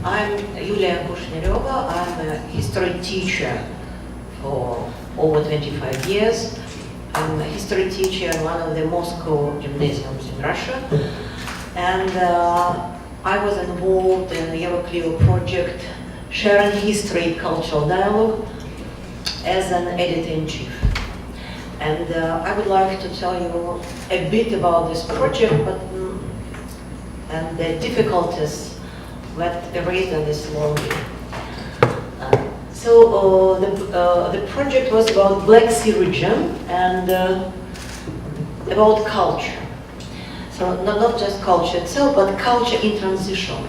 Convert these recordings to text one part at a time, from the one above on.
I'm Yulia Kushnereva. I'm a history teacher for over 25 years. I'm a history teacher in one of the Moscow gymnasiums in Russia. And I was involved in the Euroclio project, sharing history, cultural dialogue, as an editor-in-chief. And I would like to tell you a bit about this project, and the difficulties that raised on this long way. The project was about Black Sea region and about culture. So not just culture itself, but culture in transition.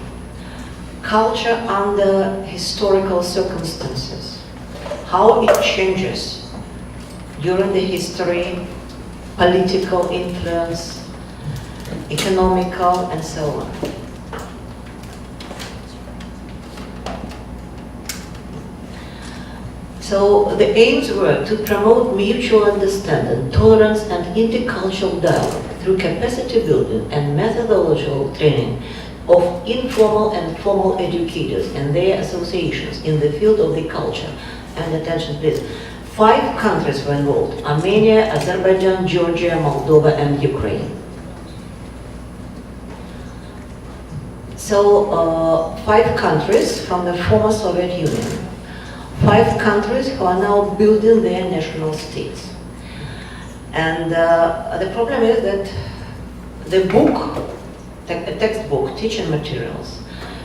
Culture under historical circumstances. How it changes during the history, political influence, economical, and so on. So the aims were to promote mutual understanding, tolerance, and intercultural dialogue through capacity building and methodological training of informal and formal educators and their associations in the field of the culture. And attention please, 5 countries were involved: Armenia, Azerbaijan, Georgia, Moldova, and Ukraine. So 5 countries from the former Soviet Union. 5 countries who are now building their national states. And the problem is that the book, the textbook, teaching materials,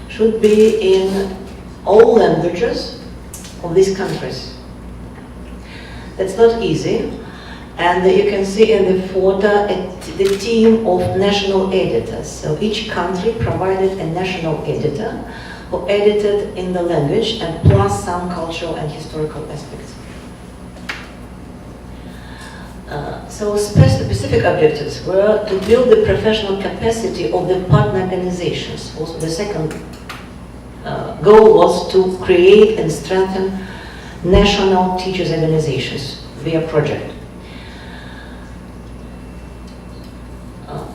should be in all languages of these countries. That's not easy. And you can see in the photo the team of national editors. So each country provided a national editor who edited in the language and plus some cultural and historical aspects. So specific objectives were to build the professional capacity of the partner organizations. Also the second goal was to create and strengthen national teachers organizations via project.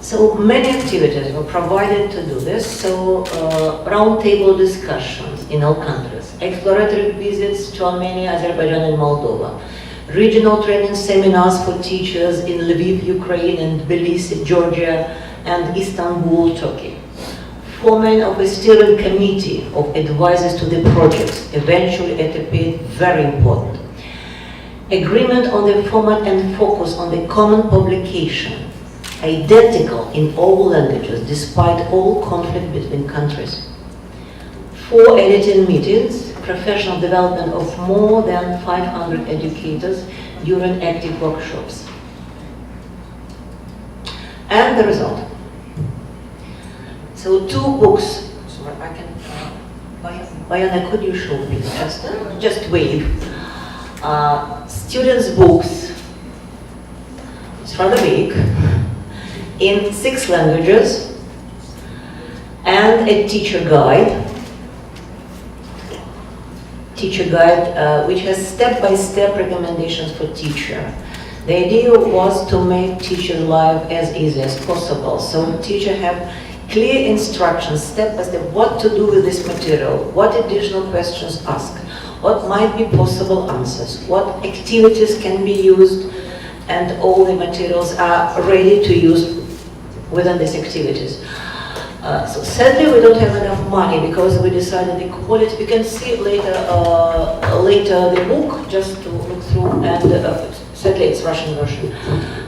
So many activities were provided to do this. So roundtable discussions in all countries, exploratory visits to Armenia, Azerbaijan, and Moldova, regional training seminars for teachers in Lviv, Ukraine, and Tbilisi, Georgia, and Istanbul, Turkey, forming of a steering committee of advisors to the projects, eventually at a pace very important, agreement on the format and focus on the common publication, identical in all languages despite all conflict between countries. 4 editing meetings, professional development of more than 500 educators during active workshops. And the result. So 2 books. Sorry, I can. Bayana, could you show please? Just wave. Students' books. It's rather big. In 6 languages, and a teacher guide which has step-by-step recommendations for teacher. The idea was to make teacher life as easy as possible, so teacher have clear instructions step-by-step what to do with this material, what additional questions ask, what might be possible answers, what activities can be used, and all the materials are ready to use within these activities. So sadly we don't have enough money because we decided the quality, you can see later the book just to look through, and sadly it's Russian version,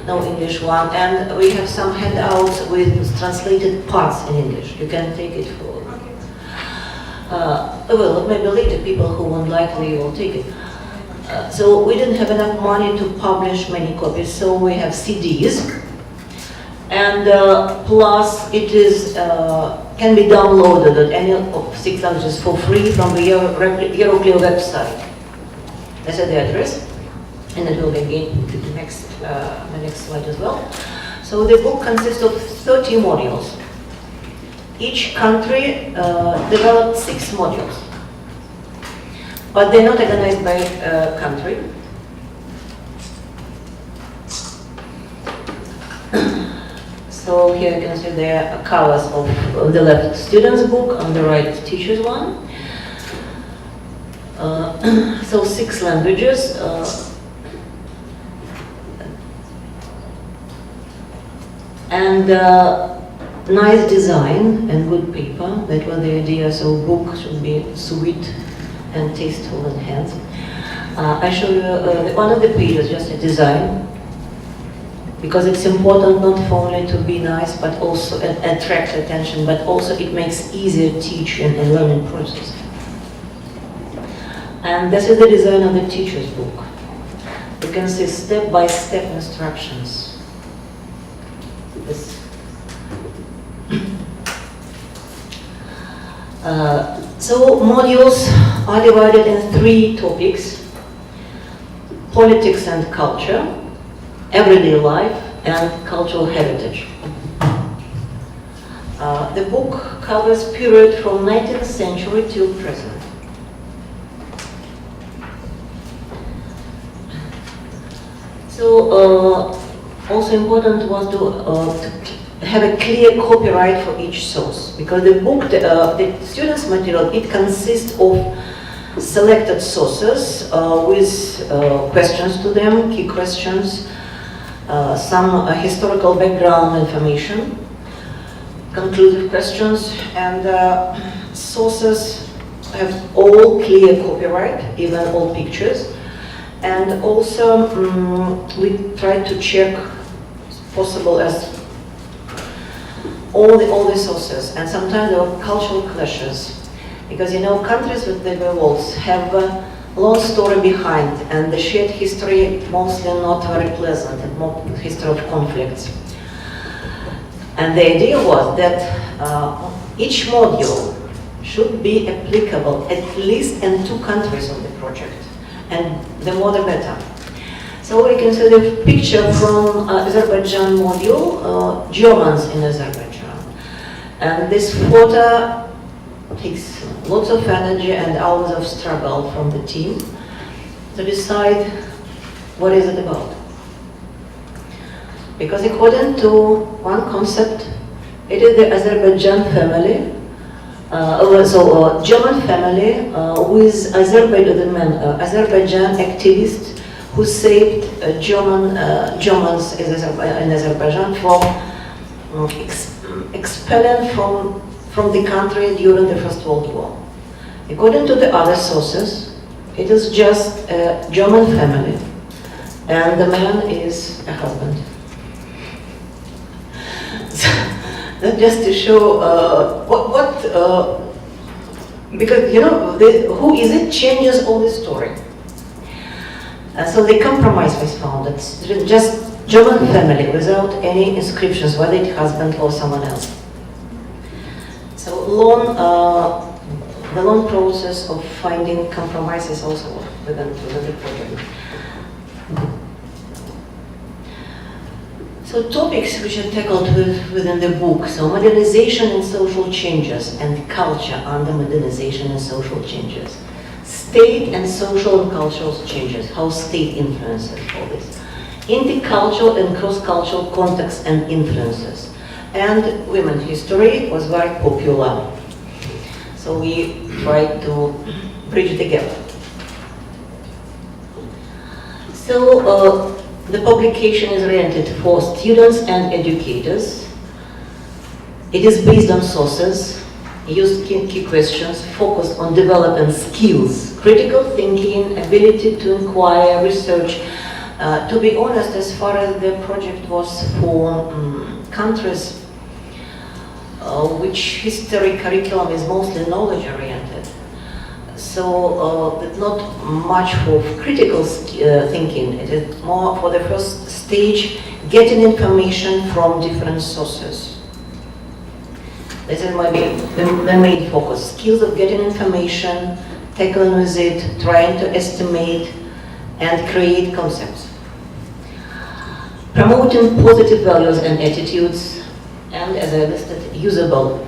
no English one, and we have some handouts with translated parts in English. You can take it for, well maybe later people who won't like they will take it. So we didn't have enough money to publish many copies, so we have CDs. And plus it is can be downloaded at any of 6 languages for free from the Euroclio website. That's the address, and it will be again the next slide as well. So the book consists of 30 modules. Each country developed 6 modules, but they're not organized by country. So here you can see the covers of, on the left, students' book, on the right, teacher's one. So 6 languages. And nice design and good paper. That was the idea. So book should be sweet and tasteful in hands. I show you one of the pages, just a design, because it's important not only to be nice, but also attract attention, but also it makes easier teaching and learning process. And this is the design of the teacher's book. You can see step-by-step instructions. This. So modules are divided in 3 topics: politics and culture, everyday life, and cultural heritage. The book covers period from 19th century till present. So also important was to have a clear copyright for each source, because the book, the students' material, it consists of selected sources with questions to them, key questions, some historical background information, conclusive questions, and sources have all clear copyright, even all pictures. And also we try to check possible as all the sources, and sometimes there are cultural clashes, because you know countries with the walls have a long story behind, and the shared history mostly not very pleasant, and more history of conflicts. And the idea was that each module should be applicable at least in 2 countries of the project, and the more the better. So we can see the picture from Azerbaijan module, Germans in Azerbaijan. And this photo takes lots of energy and hours of struggle from the team to decide what is it about. Because according to one concept, it is the Azerbaijan family, German family with Azerbaijan activists who saved Germans in Azerbaijan from expelling from the country during the First World War. According to the other sources, it is just a German family, and the man is a husband. So, just to show because you know who is it changes all the story. So the compromise was found. It's just German family without any inscriptions, whether it's husband or someone else. So the long process of finding compromises also within the project. So topics which are tackled within the book, so modernization and social changes, and culture under modernization and social changes. State and social and cultural changes, how state influences all this. Intercultural and cross-cultural contexts and influences. And women history was very popular. So we tried to bridge the gap. So the publication is oriented for students and educators. It is based on sources, used key questions, focused on developing skills, critical thinking, ability to inquire, research. To be honest, as far as the project was for countries which history curriculum is mostly knowledge oriented, so not much for critical thinking. It is more for the first stage, getting information from different sources. This is maybe the main focus. Skills of getting information, tackling with it, trying to estimate and create concepts. Promoting positive values and attitudes, and as I listed, usable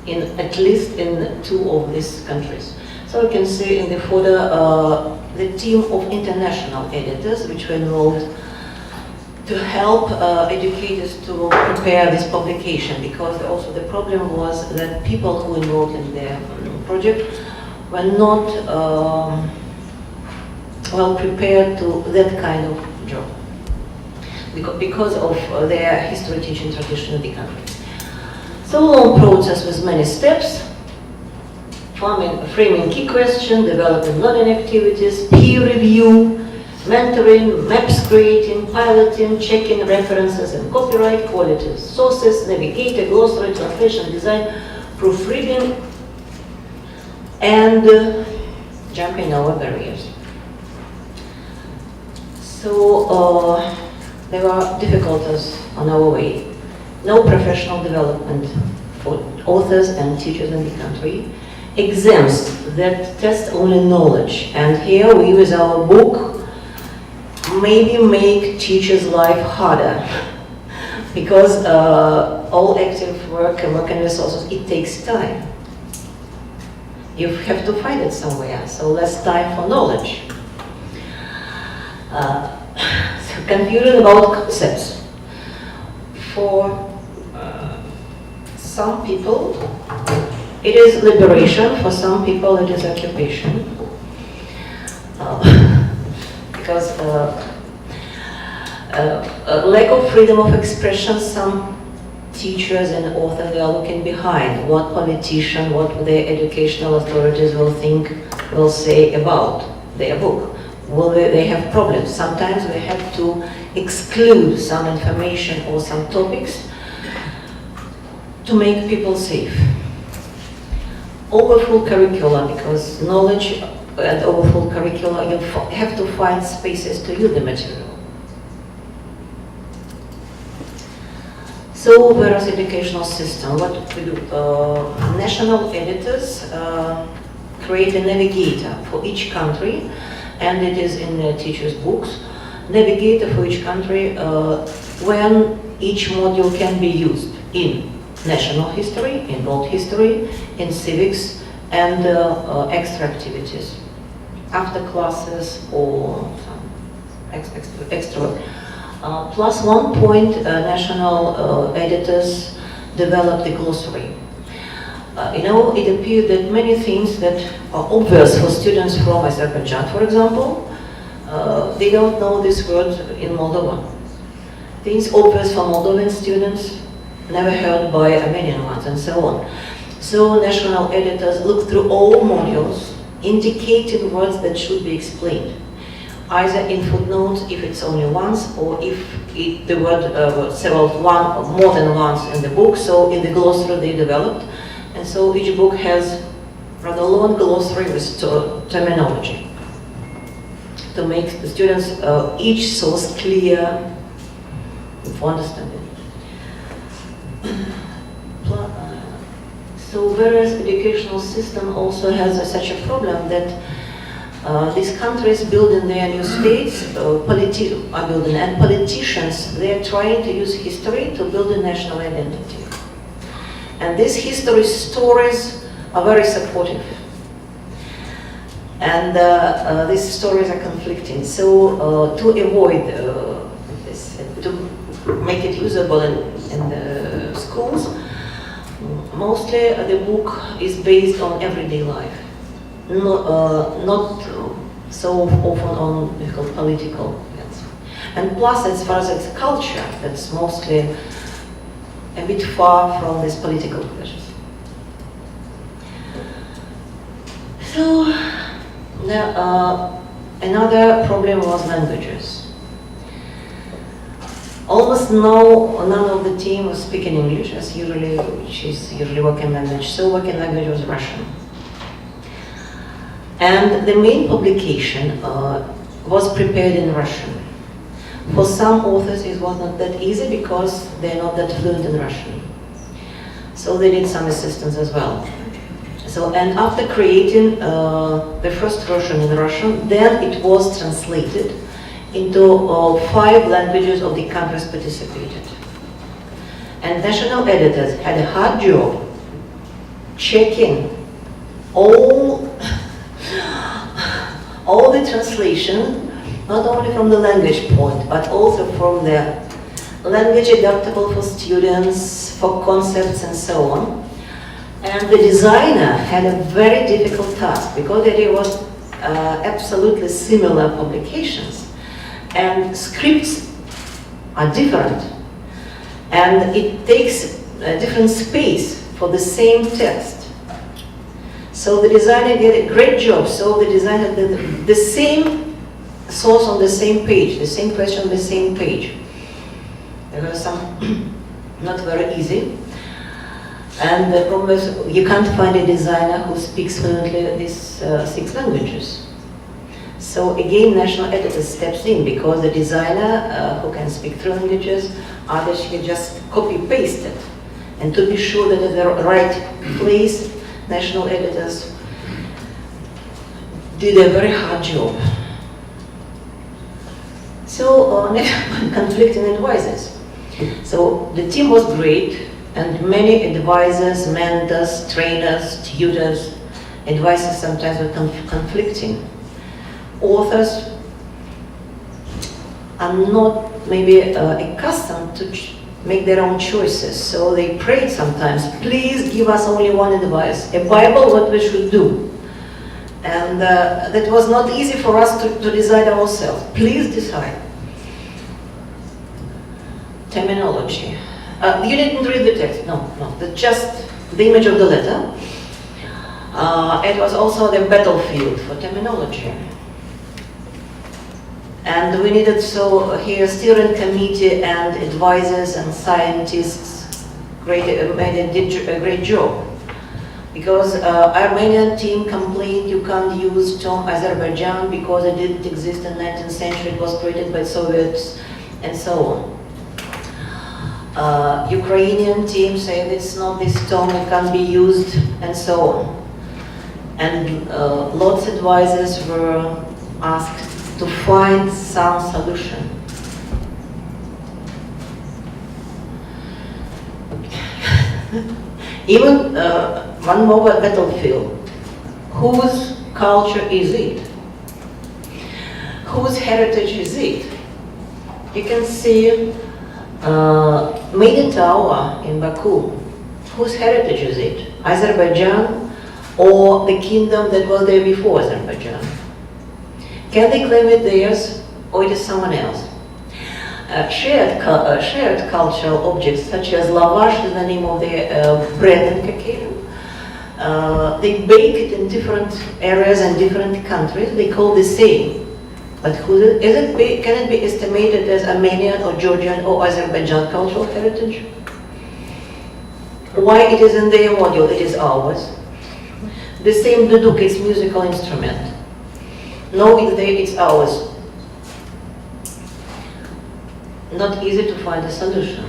in at least in 2 of these countries. So you can see in the photo the team of international editors which were involved to help educators to prepare this publication, because also the problem was that people who involved in the project were not well prepared to that kind of job because of their history teaching tradition in the country. So long process with many steps: framing key questions, developing learning activities, peer review, mentoring, maps creating, piloting, checking references and copyright, quality sources, navigator, glossary, translation, design, proofreading, and jumping over barriers. So there were difficulties on our way. No professional development for authors and teachers in the country. Exams that test only knowledge. And here we, with our book, maybe make teachers' life harder. Because all active work and work and resources, it takes time. You have to find it somewhere, so less time for knowledge. So confusion about concepts. For some people, it is liberation. For some people, it is occupation. Because lack of freedom of expression, some teachers and authors, they are looking behind what politician, what their educational authorities will think, will say about their book. Will they have problems? Sometimes we have to exclude some information or some topics to make people safe. Overfull curricula, because knowledge and overfull curricula, you have to find spaces to use the material. So, whereas educational system, what we do? National editors create a navigator for each country, and it is in the teachers' books. Navigator for each country when each module can be used in national history, in world history, in civics, and extra activities, after classes or some extra. Plus 1 point, national editors developed the glossary. It appeared that many things that are obvious for students from Azerbaijan, for example, they don't know this word in Moldova. Things obvious for Moldovan students, never heard by Armenian ones, and so on. So national editors look through all modules, indicating words that should be explained, either in footnotes if it's only once, or if the word more than once in the book. So in the glossary they developed, and so each book has rather long glossary with terminology to make the students each source clear for understanding. So whereas educational system also has such a problem that these countries building their new states are building, and politicians, they are trying to use history to build a national identity. And these history stories are very supportive. And these stories are conflicting. So to avoid this, to make it usable in the schools, mostly the book is based on everyday life. Not so often on political events. And plus, as far as it's culture, that's mostly a bit far from these political questions. So, another problem was languages. Almost none of the team was speaking English, as usually, which is usually working language. So working language was Russian. And the main publication was prepared in Russian. For some authors it was not that easy because they're not that fluent in Russian. So they need some assistance as well. So, and after creating the first version in Russian, then it was translated into 5 languages of the countries participated. And national editors had a hard job checking all the translation not only from the language point, but also from the language adaptable for students, for concepts and so on. And the designer had a very difficult task because it was absolutely similar publications, and scripts are different, and it takes a different space for the same text. So the designer did a great job. So the designer did the same source on the same page, the same question on the same page. There were some not very easy. And the problem is you can't find a designer who speaks fluently these 6 languages. So again, national editor steps in because the designer who can speak 3 languages, others can just copy-paste it. And to be sure that in the right place, national editors did a very hard job. So conflicting advisors. So the team was great, and many advisors, mentors, trainers, tutors, advisors sometimes were conflicting. Authors are not maybe accustomed to make their own choices, so they prayed sometimes, please give us only one advice, a Bible, what we should do. And that was not easy for us to decide ourselves. Please decide. Terminology. You didn't read the text, no. Just the image of the letter. It was also the battlefield for terminology. And we needed here steering committee and advisors and scientists did a great job. Because Armenian team complained you can't use term Azerbaijan because it didn't exist in the 19th century, it was created by Soviets and so on. Ukrainian team said it's not this term, it can't be used and so on. And lots of advisors were asked to find some solution. Even one more battlefield. Whose culture is it? Whose heritage is it? You can see Maiden Tower in Baku. Whose heritage is it? Azerbaijan or the kingdom that was there before Azerbaijan? Can they claim it theirs, or it is someone else? Shared cultural objects such as lavash is the name of the bread in Caucasus. They bake it in different areas and different countries. They call the same. But can it be estimated as Armenian or Georgian or Azerbaijan cultural heritage? Why it is in their module, it is ours. The same duduk, it's musical instrument. No, it's ours. Not easy to find a solution.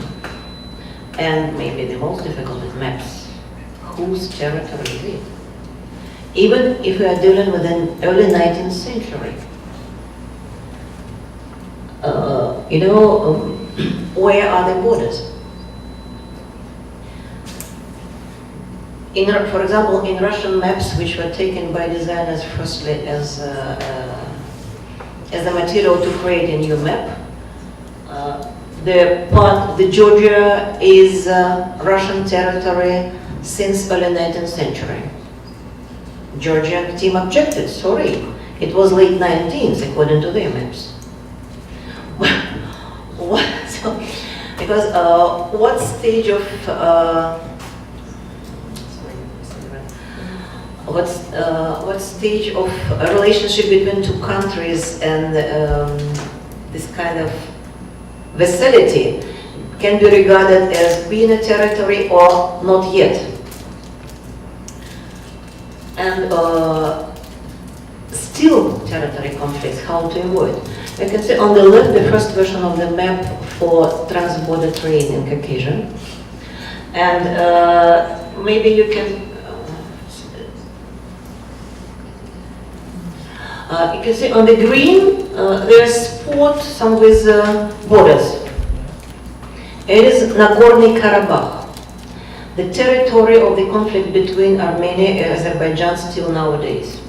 And maybe the most difficult is maps. Whose territory is it? Even if we are dealing with an early 19th century. Where are the borders? For example, in Russian maps, which were taken by designers firstly as the material to create a new map, the Georgia is Russian territory since early 19th century. Georgian team objected, sorry, it was late 19th according to their maps. Because what stage of what stage of a relationship between two countries and this kind of vassality can be regarded as being a territory or not yet? And still territory conflicts, how to avoid. You can see on the left the first version of the map for trans-border trade in Caucasus. And maybe you can you can see on the green there's spot some with borders. It is Nagorno Karabakh, the territory of the conflict between Armenia and Azerbaijan still nowadays.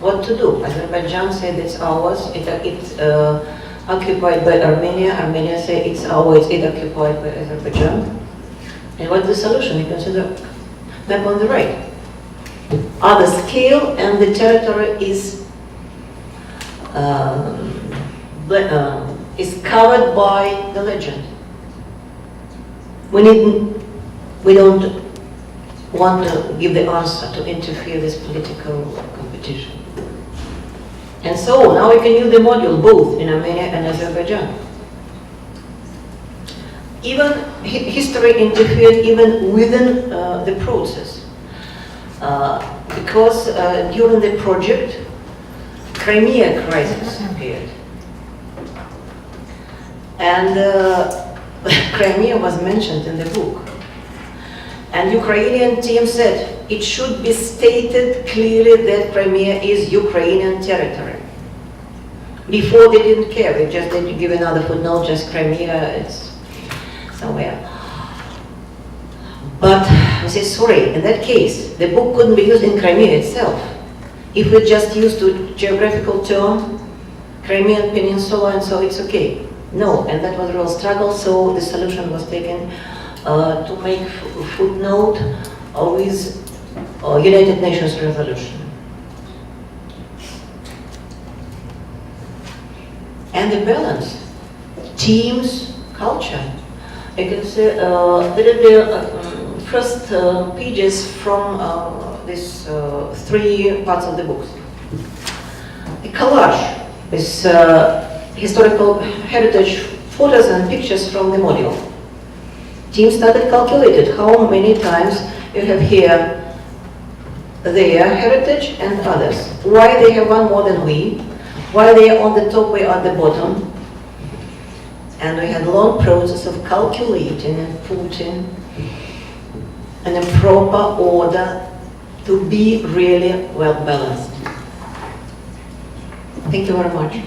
what to do. Azerbaijan said it's ours, it's occupied by Armenia. Armenia said it's ours, it's occupied by Azerbaijan. And what's the solution? You can see the map on the right. The scale and the territory is covered by the legend. We don't want to give the answer to interfere with political competition. And so now we can use the module both in Armenia and Azerbaijan. Even history interfered even within the process. Because during the project, Crimea crisis appeared. And Crimea was mentioned in the book. And Ukrainian team said it should be stated clearly that Crimea is Ukrainian territory. Before they didn't care, they just didn't give another footnote, just Crimea, it's somewhere. But I say, sorry, in that case, the book couldn't be used in Crimea itself. If we just used the geographical term, Crimean Peninsula, and so it's okay. No, and that was a real struggle, so the solution was taken to make footnote with United Nations resolution. And the balance, teams, culture. You can see there are the first pages from these three parts of the books. A collage with historical heritage photos and pictures from the module. Team started calculated how many times you have here their heritage and others. Why they have one more than we, why they are on the top, we are at the bottom. And we had a long process of calculating and putting in a proper order to be really well balanced. Thank you very much.